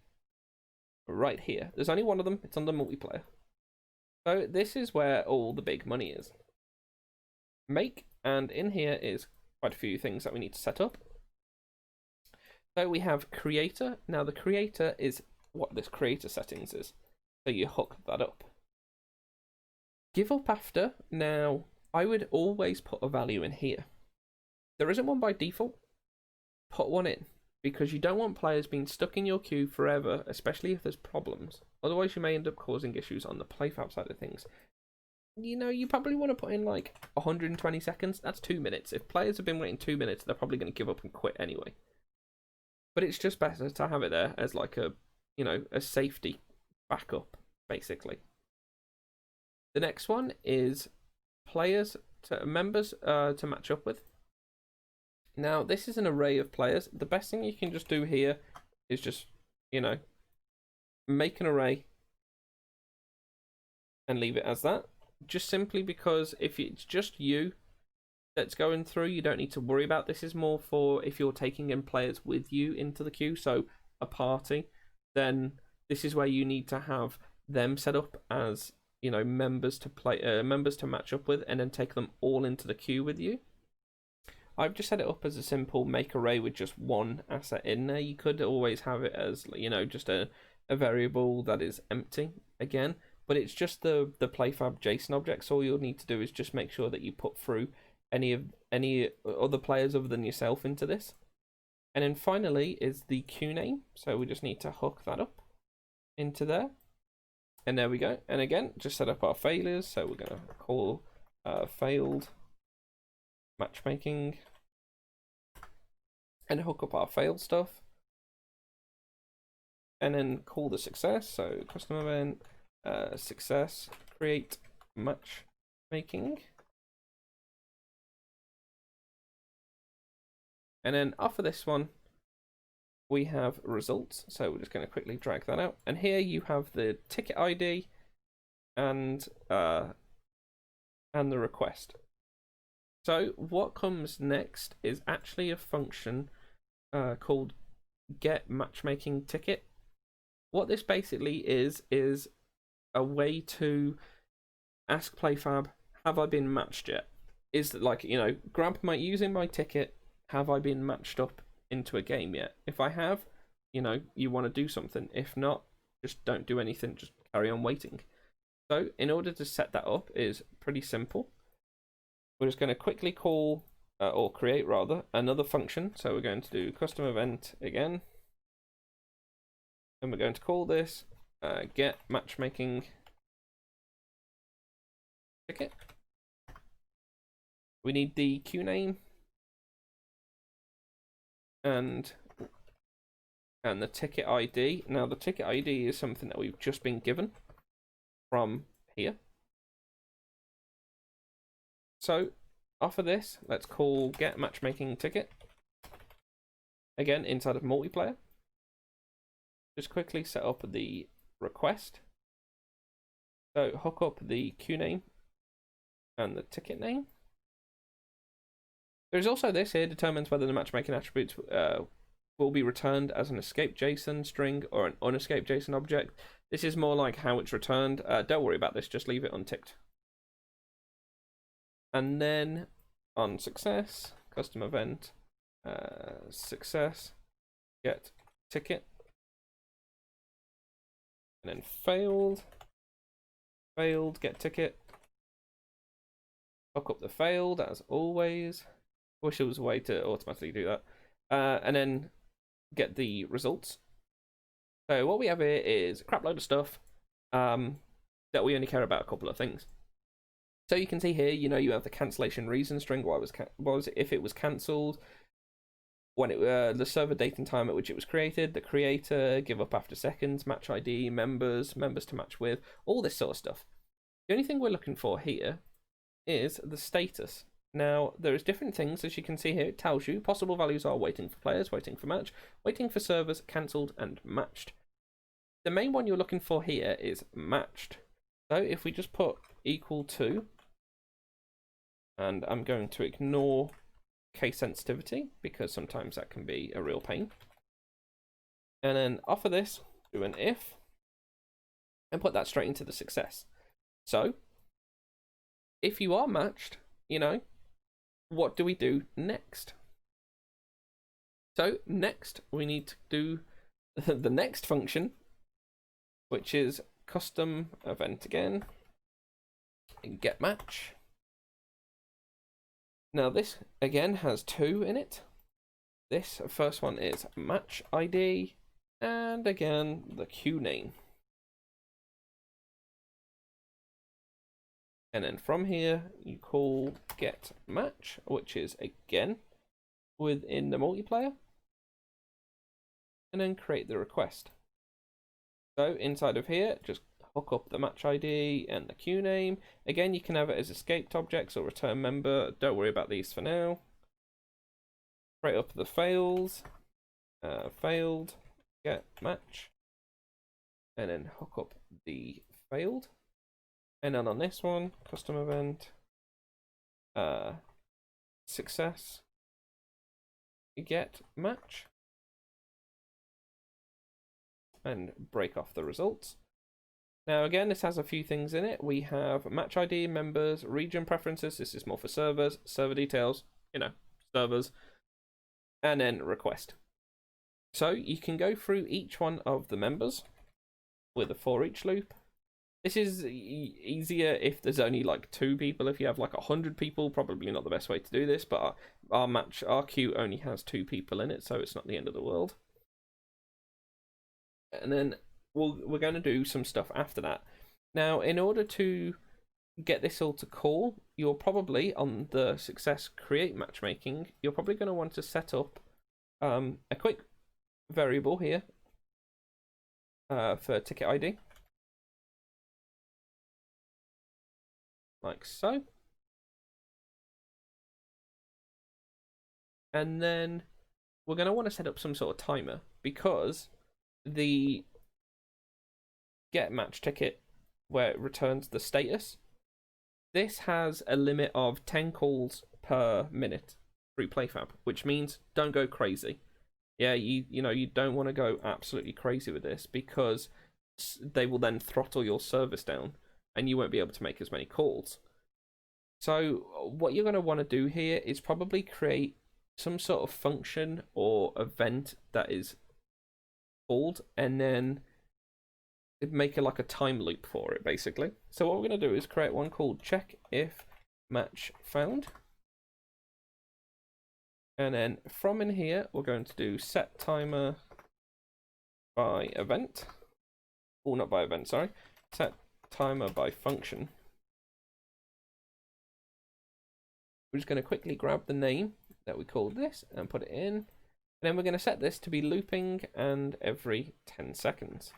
right here. There's only one of them. It's on the multiplayer. So this is where all the big money is. Make, and in here is quite a few things that we need to set up. So we have creator. Now the creator is what this creator settings is. So you hook that up. Give up after. Now I would always put a value in here. There isn't one by default. Put one in, because you don't want players being stuck in your queue forever, especially if there's problems. Otherwise you may end up causing issues on the Playfab side of things. You probably want to put in like 120 seconds. That's 2 minutes. If players have been waiting 2 minutes, they're probably going to give up and quit anyway. But it's just better to have it there as like a safety backup, basically. The next one is members to match up with. Now, this is an array of players. The best thing you can just do here is just, make an array and leave it as that. Just simply because if it's just you that's going through, you don't need to worry about. This is more for if you're taking in players with you into the queue, so a party, then this is where you need to have them set up as, members to match up with, and then take them all into the queue with you. I've just set it up as a simple make array with just one asset in there. You could always have it as, just a variable that is empty again, but it's just the Playfab Json objects. All you'll need to do is just make sure that you put through any other players other than yourself into this. And then finally is the queue name. So we just need to hook that up into there. And there we go. And again, just set up our failures. So we're going to call failed matchmaking and hook up our failed stuff. And then call the success. So custom event success create matchmaking. And then after this one, we have results. So we're just going to quickly drag that out. And here you have the ticket ID and the request. So what comes next is actually a function called get matchmaking ticket. What this basically is a way to ask Playfab, have I been matched yet? Is that like, you know, grab my using my ticket, have I been matched up into a game yet? If I have, you know, you want to do something. If not, just don't do anything, just carry on waiting. So in order to set that up is pretty simple. We're just going to quickly call or create rather another function. So we're going to do custom event again, and we're going to call this get matchmaking ticket. We need the queue name and the ticket ID. Now the ticket ID is something that we've just been given from here. So off of this, let's call get matchmaking ticket again inside of multiplayer. Just quickly set up the request. So hook up the queue name and the ticket name. There's also this here, determines whether the matchmaking attributes will be returned as an escape JSON string or an unescaped JSON object. This is more like how it's returned. Don't worry about this, just leave it unticked. And then on success, custom event, success, get ticket. And then failed, get ticket. Hook up the failed as always. Wish there was a way to automatically do that. And then get the results. So what we have here is a crap load of stuff that we only care about a couple of things. So you can see here, you know, you have the cancellation reason string. What was it? If it was cancelled, when it the server date and time at which it was created, the creator, give up after seconds, match ID, members to match with, all this sort of stuff. The only thing we're looking for here is the status. Now, there's different things, as you can see here. It tells you possible values are waiting for players, waiting for match, waiting for servers, cancelled, and matched. The main one you're looking for here is matched. So if we just put equal to, and I'm going to ignore case sensitivity because sometimes that can be a real pain. And then off of this, do an if, and put that straight into the success. So if you are matched, you know, what do we do next? So next we need to do the next function, which is custom event again, get match. Now this again has two in it. This first one is match ID, and again the queue name. And then from here, you call get match, which is again within the multiplayer, and then create the request. So inside of here, just hook up the match ID and the queue name. Again, you can have it as escaped objects or return member. Don't worry about these for now. Create up the fails, failed, get match, and then hook up the failed. And then on this one, custom event, success, get match, and break off the results. Now again, this has a few things in it. We have match ID, members, region preferences. This is more for servers, server details, you know, servers, and then request. So you can go through each one of the members with a for each loop. This is easier if there's only like 2 people. If you have like 100 people, probably not the best way to do this, but our queue only has 2 people in it, so it's not the end of the world. And then we're going to do some stuff after that. Now, in order to get this all to call, you're probably on the success create matchmaking, you're probably going to want to set up a quick variable here for ticket ID, like so. And then we're going to want to set up some sort of timer, because the get match ticket, where it returns the status, this has a limit of 10 calls per minute through Playfab, which means don't go crazy. Yeah, you don't want to go absolutely crazy with this, because they will then throttle your service down and you won't be able to make as many calls. So what you're going to want to do here is probably create some sort of function or event that is called, and then make it like a time loop for it, basically. So what we're going to do is create one called check if match found, and then from in here we're going to do set timer by event, or not by event, sorry, set timer by function. We're just going to quickly grab the name that we called this and put it in, and then we're going to set this to be looping and every 10 seconds.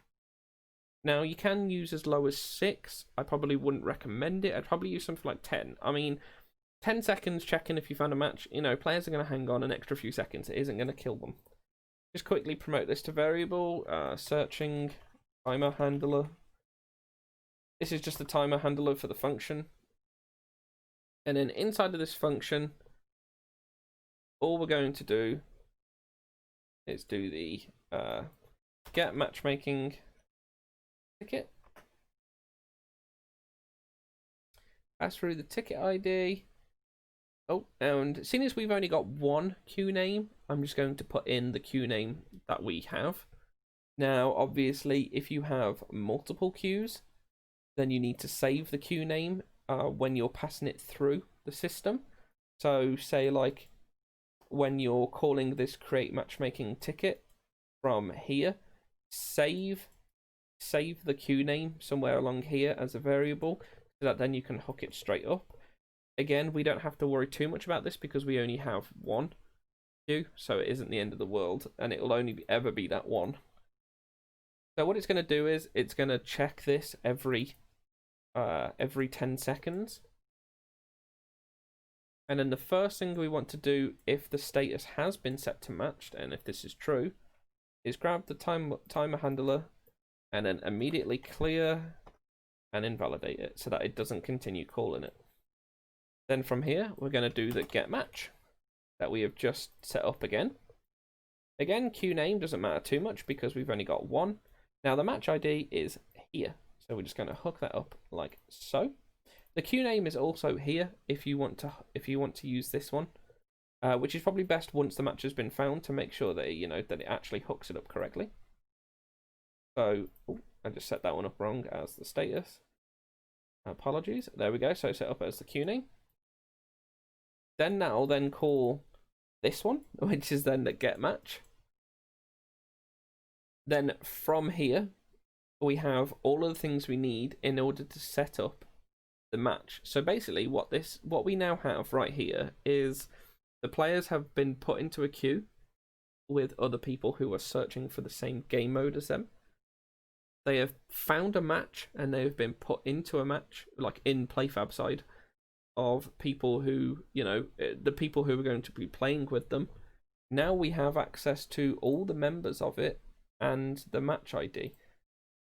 Now, you can use as low as 6. I probably wouldn't recommend it. I'd probably use something like 10. I mean, 10 seconds checking if you found a match. Players are going to hang on an extra few seconds. It isn't going to kill them. Just quickly promote this to variable. Searching timer handler. This is just the timer handler for the function. And then inside of this function, all we're going to do is do the get matchmaking ticket. Pass through the ticket ID. Oh, and seeing as we've only got one queue name, I'm just going to put in the queue name that we have. Now, obviously, if you have multiple queues, then you need to save the queue name when you're passing it through the system. So, say like when you're calling this create matchmaking ticket from here, save the queue name somewhere along here as a variable, so that then you can hook it straight up. Again, we don't have to worry too much about this because we only have one queue, so it isn't the end of the world, and it will only ever be that one. So what it's going to do is it's going to check this every 10 seconds. And then the first thing we want to do, if the status has been set to matched, and if this is true, is grab the timer handler and then immediately clear and invalidate it so that it doesn't continue calling it. Then from here, we're going to do the get match that we have just set up again. Again, queue name doesn't matter too much because we've only got one. Now the match ID is here, so we're just going to hook that up like so. The queue name is also here if you want to use this one, which is probably best once the match has been found to make sure that that it actually hooks it up correctly. So I just set that one up wrong as the status. Apologies. There we go. So set up as the queue name. Then that'll then call this one, which is then the get match. Then from here, we have all of the things we need in order to set up the match. So basically what we now have right here is the players have been put into a queue with other people who are searching for the same game mode as them. They have found a match and they have been put into a match, like in Playfab side, of people who, the people who are going to be playing with them. Now we have access to all the members of it and the match ID.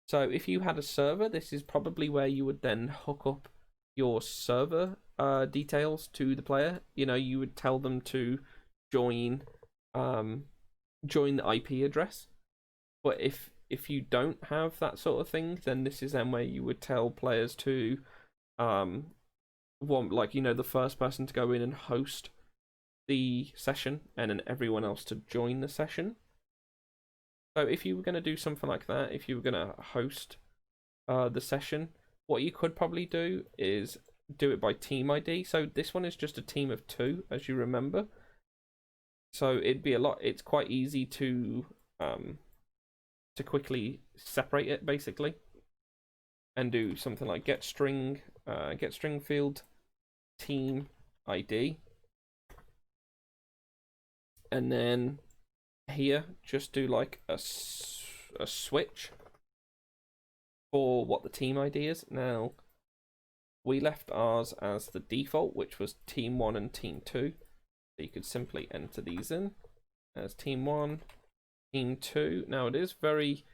So if you had a server, this is probably where you would then hook up your server details to the player. You would tell them to join the IP address. But if you don't have that sort of thing, then this is then where you would tell players to the first person to go in and host the session, and then everyone else to join the session. So if you were going to do something like that, if you were going to host the session, What you could probably do is do it by team ID. So this one is just a team of 2, as you remember. So it'd be it's quite easy to quickly separate it, basically, and do something like get string field team ID, and then here just do like a switch for what the team ID is. Now we left ours as the default, which was team 1 and team 2, so you could simply enter these in as team 1, team 2. Now it is very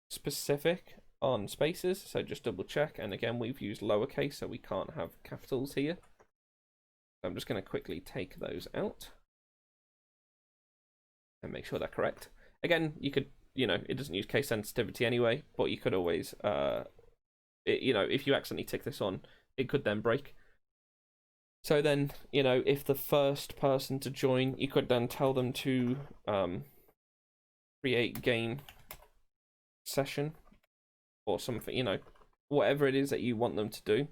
specific on spaces, so just double check, and again we've used lowercase, so we can't have capitals here. So I'm just going to quickly take those out and make sure they're correct. Again, you could, it doesn't use case sensitivity anyway, but you could always, if you accidentally tick this on, it could then break. So then, if the first person to join, you could then tell them to create game session or something, whatever it is that you want them to do.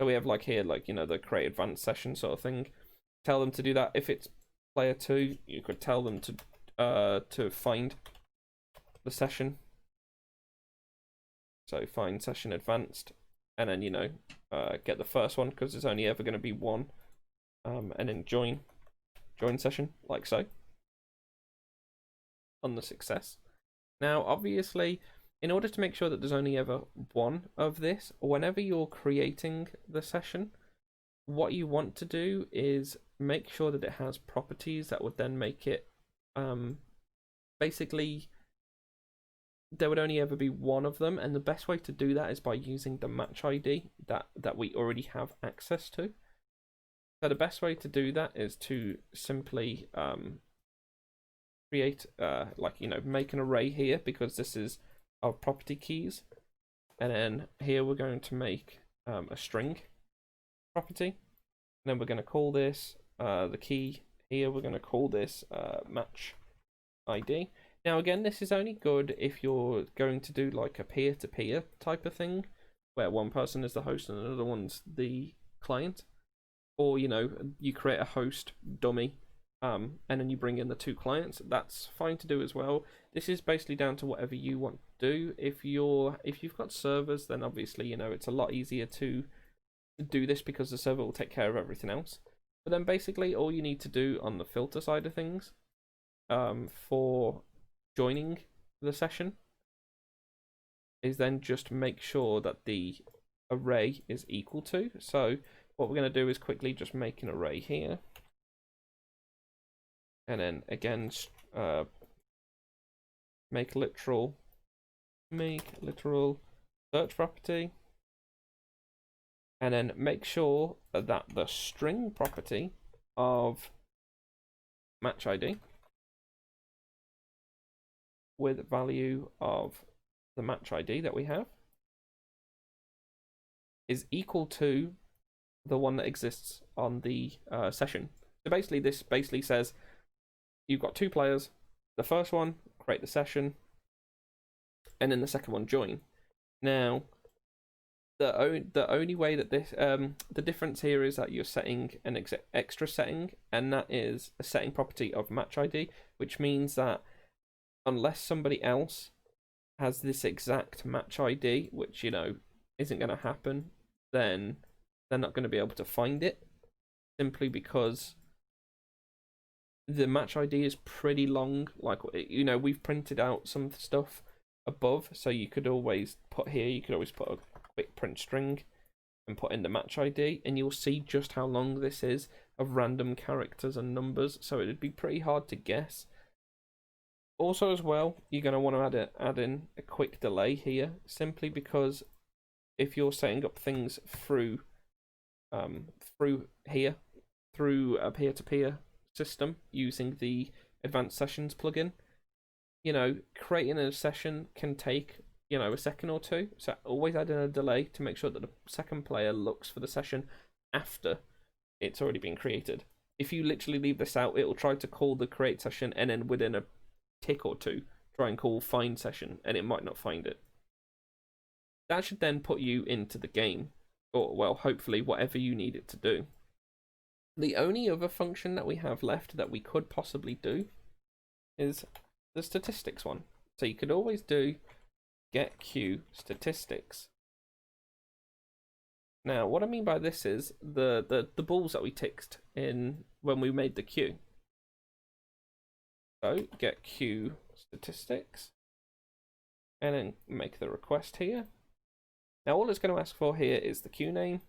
So we have like here, like, the create advanced session sort of thing. Tell them to do that. If it's player 2, you could tell them to find the session. So find session advanced, and then get the first one, because there's only ever going to be one, and then join session, like so, on the success. Now obviously, in order to make sure that there's only ever one of this, whenever you're creating the session, what you want to do is make sure that it has properties that would then make it basically there would only ever be one of them, and the best way to do that is by using the match ID that we already have access to. So the best way to do that is to simply create make an array here, because this is our property keys, and then here we're going to make a string property, and then we're going to call this the key. Here we're going to call this match ID. Now again, this is only good if you're going to do like a peer-to-peer type of thing, where one person is the host and another one's the client, or you create a host dummy, and then you bring in the 2 clients. That's fine to do as well. This is basically down to whatever you want to do. If you've got servers, then obviously it's a lot easier to do this, because the server will take care of everything else. But then basically all you need to do on the filter side of things, for joining the session, is then just make sure that the array is equal to. So what we're going to do is quickly just make an array here, and then again make literal search property, and then make sure that the string property of match ID with value of the match ID that we have is equal to the one that exists on the session. So basically, this basically says you've got 2 players. The first one, create the session, and then the second one, join. Now, the only way that this the difference here is that you're setting an extra setting, and that is a setting property of match ID, which means that unless somebody else has this exact match ID, which isn't going to happen, then they're not going to be able to find it, simply because the match ID is pretty long. Like, we've printed out some stuff above, so you could always put here, you could always put a quick print string and put in the match ID, and you'll see just how long this is of random characters and numbers, so it'd be pretty hard to guess. Also as well, you're going to want to add in a quick delay here, simply because if you're setting up things through through a peer-to-peer system using the advanced sessions plugin, creating a session can take a second or 2, so always add in a delay to make sure that the second player looks for the session after it's already been created. If you literally leave this out, it will try to call the create session, and then within a tick or 2 try and call find session, and it might not find it. that should then put you into the game, or well, hopefully whatever you need it to do. The only other function that we have left that we could possibly do is the statistics one. So you could always do get queue statistics. Now, what I mean by this is the balls that we ticked in when we made the queue. So get queue statistics, and then make the request here. Now, all it's going to ask for here is the queue name.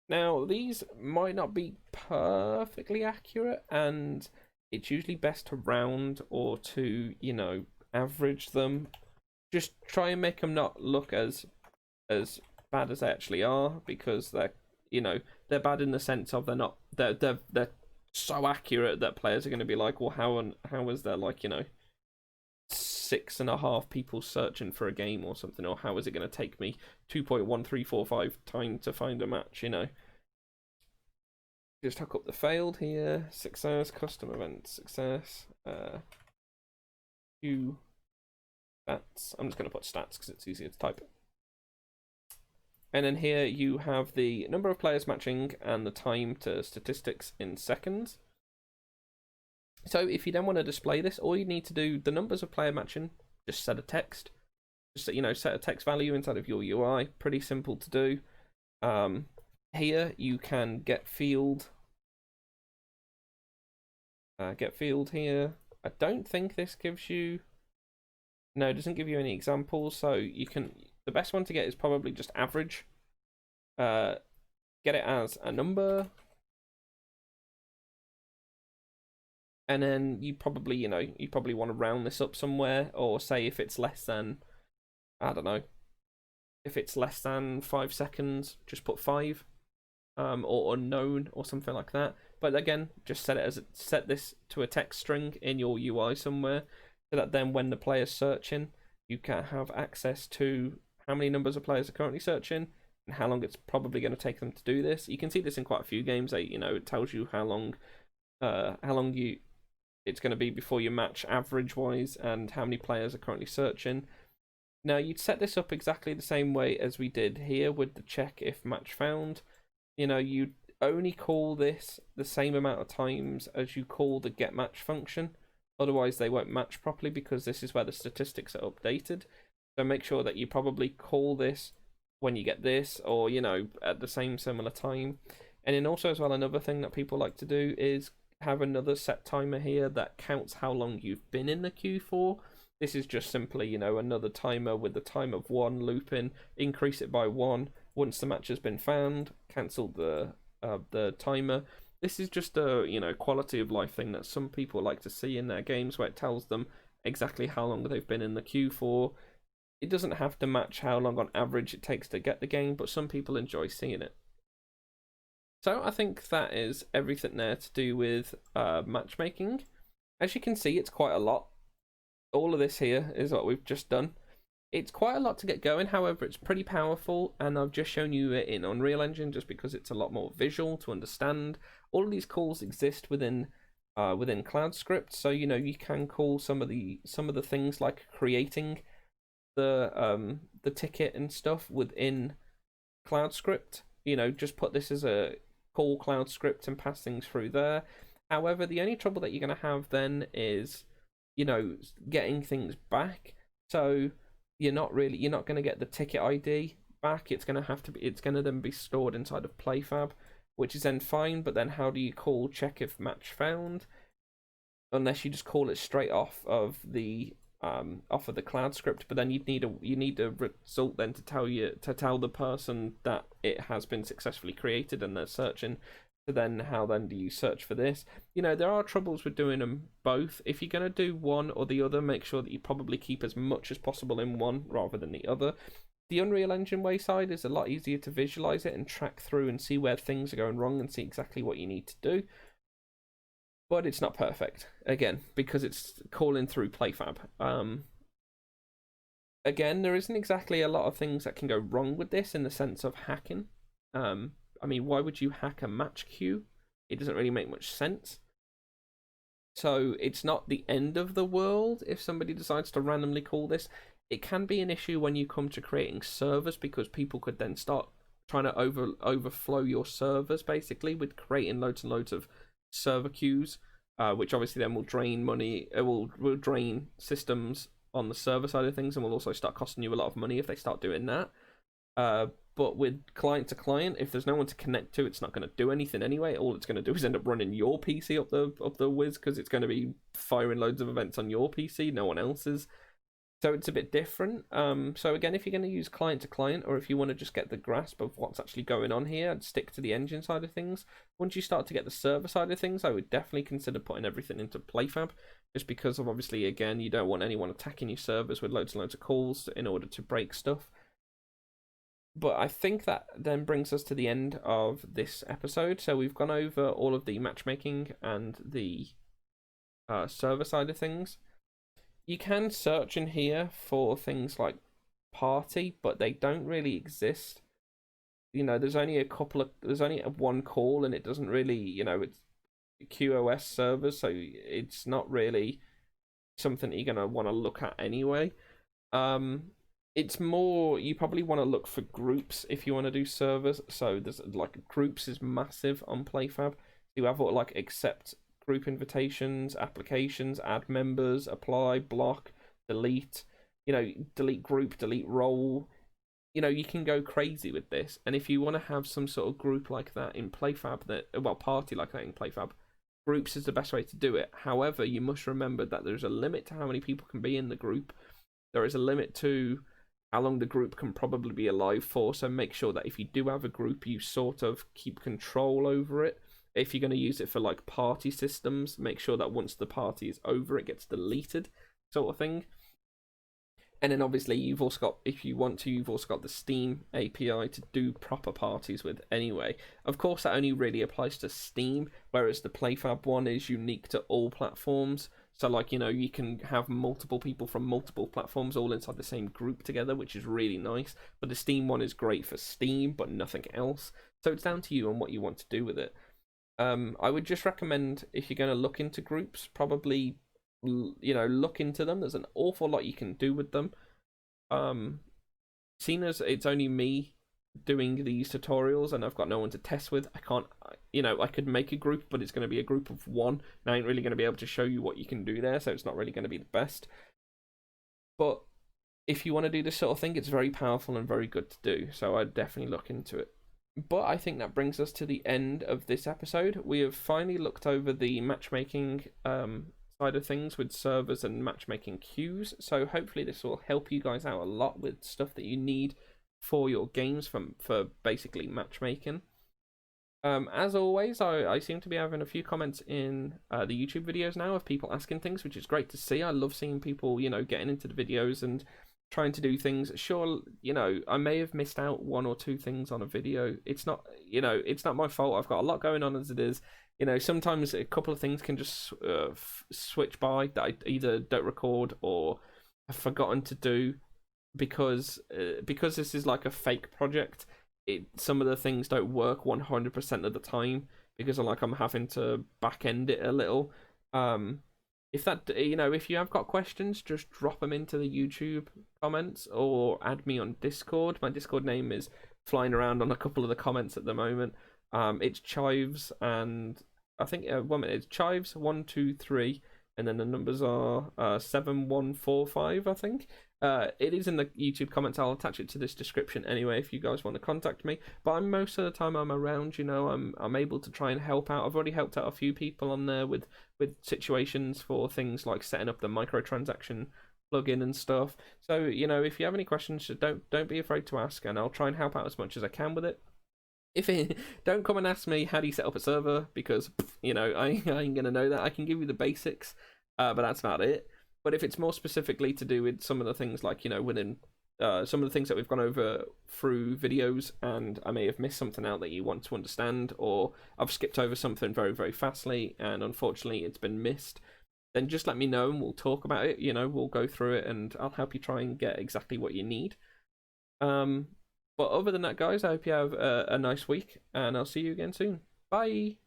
Now, these might not be perfectly accurate, and it's usually best to round or to, you know, average them. Just try and make them not look as bad as they actually are, because they're, you know, they're bad in the sense of they're so accurate that players are going to be like, well, how is there, like, you know, 6.5 people searching for a game or something, or how is it going to take me 2.1345 time to find a match, you know? Just hook up the failed here, success, custom event, success, queue stats. I'm just going to put stats because it's easier to type it. And then here you have the number of players matching and the time to statistics in seconds. So if you then want to display this, all you need to do, the numbers of player matching, just set a text. Just, you know, set a text value inside of your UI. Pretty simple to do. Here you can get field. Get field here. I don't think this gives you... No, it doesn't give you any examples, so you can... The best one to get is probably just average. Get it as a number. And then you probably, you know, you probably want to round this up somewhere, or say if it's less than, I don't know, if it's less than 5 seconds, just put 5, or unknown or something like that. But again, just set this to a text string in your UI somewhere, so that then when the player's searching, you can have access to how many numbers of players are currently searching and how long it's probably going to take them to do this. You can see this in quite a few games. You know, it tells you how long it's going to be before you match average wise, and how many players are currently searching. Now, you'd set this up exactly the same way as we did here with the check if match found. You know, you'd only call this the same amount of times as you call the get match function. Otherwise, they won't match properly, because this is where the statistics are updated. So make sure that you probably call this when you get this, or, you know, at the same similar time. And then also as well, another thing that people like to do is have another set timer here that counts how long you've been in the queue for. This is just simply, you know, another timer with the time of 1 looping. Increase it by 1 once the match has been found. Cancel the timer. This is just a, you know, quality of life thing that some people like to see in their games, where it tells them exactly how long they've been in the queue for. It doesn't have to match how long on average it takes to get the game, but some people enjoy seeing it. So I think that is everything there to do with matchmaking. As you can see, it's quite a lot. All of this here is what we've just done. It's quite a lot to get going, however, it's pretty powerful, and I've just shown you it in Unreal Engine just because it's a lot more visual to understand. All of these calls exist within CloudScript, so, you know, you can call some of the things like creating the ticket and stuff within CloudScript. You know, just put this as a call CloudScript and pass things through there. However, the only trouble that you're going to have then is, you know, getting things back. So you're not going to get the ticket ID back. It's going to then be stored inside of Playfab, which is then fine. But then how do you call check if match found? Unless you just call it straight off of the CloudScript, but then you need a result then to tell the person that it has been successfully created and they're searching. So then how then do you search for this? You know, there are troubles with doing them both. If you're going to do one or the other, make sure that you probably keep as much as possible in one rather than the other. The Unreal Engine way side is a lot easier to visualize it and track through and see where things are going wrong and see exactly what you need to do. But it's not perfect, again, because it's calling through Playfab. Again, there isn't exactly a lot of things that can go wrong with this in the sense of hacking. I mean, why would you hack a match queue? It doesn't really make much sense. So it's not the end of the world if somebody decides to randomly call this. it can be an issue when you come to creating servers, because people could then start trying to overflow your servers basically with creating loads and loads of server queues, which obviously then will drain money. It will drain systems on the server side of things, and will also start costing you a lot of money if they start doing that. But with client to client, if there's no one to connect to, it's not going to do anything anyway. All it's going to do is end up running your PC up the whiz, because it's going to be firing loads of events on your PC, no one else's. So it's a bit different. So again, if you're going to use client to client, or if you want to just get the grasp of what's actually going on here, I'd stick to the engine side of things. Once you start to get the server side of things, I would definitely consider putting everything into Playfab, just because of, obviously, again, you don't want anyone attacking your servers with loads and loads of calls in order to break stuff. But I think that then brings us to the end of this episode. So we've gone over all of the matchmaking and the server side of things. You can search in here for things like party, but they don't really exist. You know, there's only one call, and it doesn't really, you know, it's QoS servers, so it's not really something you're gonna want to look at anyway. It's more, you probably want to look for groups if you want to do servers. So there's like groups is massive on Playfab. You have what, like accept group invitations, applications, add members, apply, block, delete, you know, delete group, delete role. You know, you can go crazy with this. And if you want to have some sort of group like that in Playfab, party like that in Playfab, groups is the best way to do it. However, you must remember that there's a limit to how many people can be in the group. There is a limit to how long the group can probably be alive for. So make sure that if you do have a group, you sort of keep control over it. If you're going to use it for like party systems, make sure that once the party is over, it gets deleted, sort of thing. And then obviously you've also got, if you want to, you've also got the Steam API to do proper parties with anyway. Of course, that only really applies to Steam, whereas the Playfab one is unique to all platforms. So like, you know, you can have multiple people from multiple platforms all inside the same group together, which is really nice. But the Steam one is great for Steam, but nothing else. So it's down to you on what you want to do with it. I would just recommend, if you're going to look into groups, probably, you know, look into them. There's an awful lot you can do with them. Seeing as it's only me doing these tutorials and I've got no one to test with, I can't, you know, I could make a group, but it's going to be a group of one, and I ain't really going to be able to show you what you can do there, so it's not really going to be the best. But if you want to do this sort of thing, it's very powerful and very good to do, so I'd definitely look into it. But I think that brings us to the end of this episode. We have finally looked over the matchmaking side of things with servers and matchmaking queues, so hopefully this will help you guys out a lot with stuff that you need for your games for basically matchmaking. As always, I seem to be having a few comments in the YouTube videos now of people asking things, which is great to see. I love seeing people, you know, getting into the videos and trying to do things. Sure, you know, I may have missed out one or two things on a video. It's not, you know, it's not my fault. I've got a lot going on as it is. You know, sometimes a couple of things can just switch by that I either don't record or have forgotten to do, because this is like a fake project. Some of the things don't work 100% of the time because I'm having to back end it a little. If that, you know, if you have got questions, just drop them into the YouTube comments or add me on Discord. My Discord name is flying around on a couple of the comments at the moment. It's Chives, and I think 1 minute, it's Chives123, and then the numbers are 7145, I think. It is in the YouTube comments. I'll attach it to this description anyway if you guys want to contact me. But most of the time I'm around, you know, I'm able to try and help out. I've already helped out a few people on there with situations for things like setting up the microtransaction plugin and stuff. So, you know, if you have any questions, don't be afraid to ask, and I'll try and help out as much as I can with it. Don't come and ask me how do you set up a server, because, you know, I ain't gonna know that. I can give you the basics, but that's about it. But if it's more specifically to do with some of the things, like, you know, within some of the things that we've gone over through videos, and I may have missed something out that you want to understand, or I've skipped over something very, very fastly, and unfortunately it's been missed, then just let me know and we'll talk about it. You know, we'll go through it and I'll help you try and get exactly what you need. But other than that, guys, I hope you have a nice week, and I'll see you again soon. Bye!